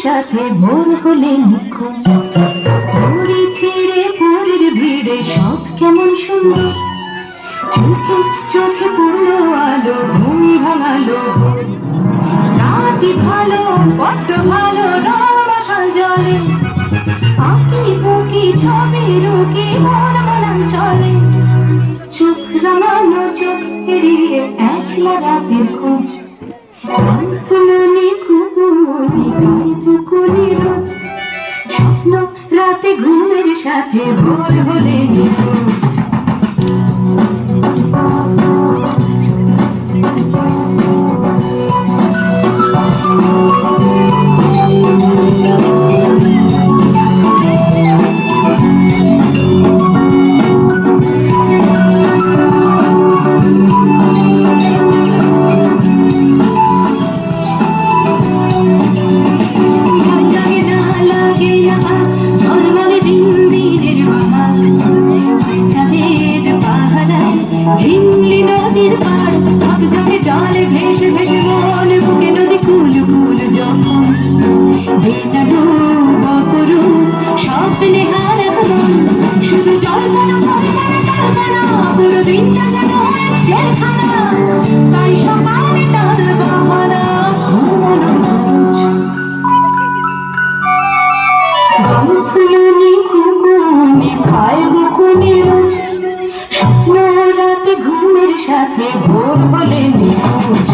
সাথে ভোর হলে নিখোঁজ। দড়ি ছিঁড়ে পুরীর ভিড়ে সব কেমন সুন্দর, চোখে চোখে পড়লো আলো, ঘুম ভাঙালো। রাতি ভালো, বড্ড ভালো, রং জলে আঁকি বুকি ছবি রুকি মন মন চলে। চোখ রাঙানো চোখ এড়িয়ে একলা রাতের খোঁজ। কুকুনি কুকুনি কুকুনি রোজ স্বপ্ন রাতে ঘুমের সাথে ভোর হলে নিখোঁজ। ঝিমলি নদীর পার ঝকঝকে জলে ভেসে ভেসে মন বুকে নদী কুল কুল যখন বেটানো বকরু স্বপ্নে হারাত মন। শুধু জলখানা পুরো দিনটা যেন জেলখানা, তাই সকালে টাল বাহানা ফুলনি কুকুনি খায় বুকুনি রোজ স্বপ্ন রাতে ঘুমের সাথে ভোর হলে নিখোঁজ।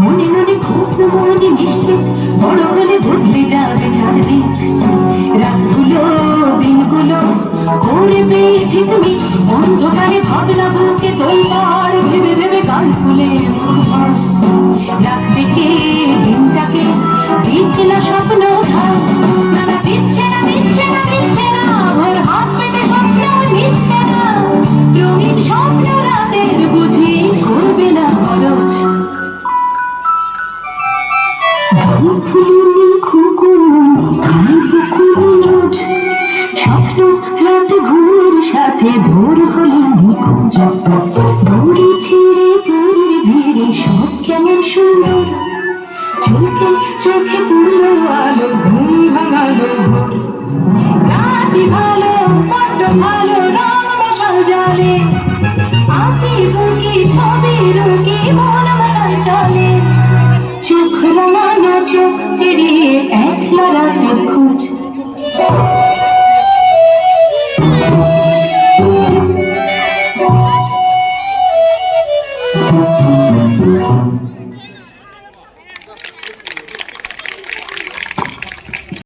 মনে মনে খুব মনে নিশ্চিত বড় হলে বদলে যাবে ছাড়বে রাতগুলো দিনগুলো করে পেয়েছি তুমি। অন্ধকারে ভাবনা বুকে তোলবার ভেবে ভেবে গান খুলে রাত থেকে দিনটাকে দিচ্ছে না স্বপ্ন ঘাট। না দিচ্ছে না দিচ্ছে না দিচ্ছে না ভোর হাত পেতে স্বপ্ন নিচ্ছে না। রঙিন স্বপ্ন রাতের বুঝি করবে না খরচ। স্বপ্ন রাতে ঘুমের সাথে ভোর হলে নিখোঁজ। দড়ি ছিঁড়ে পুরীর ভিড়ে সব কেমন সুন্দর, চোখে চোখে পড়লো আলো, ঘুম ভাঙালো ভোর। রাতি ভালো, বড্ড ভালো, রং মশাল জলে আঁকি বুকি ছবি রুকি মন মন চলে। চোখ রাঙানো চোখ এড়িয়ে একলা রাতের খোঁজ।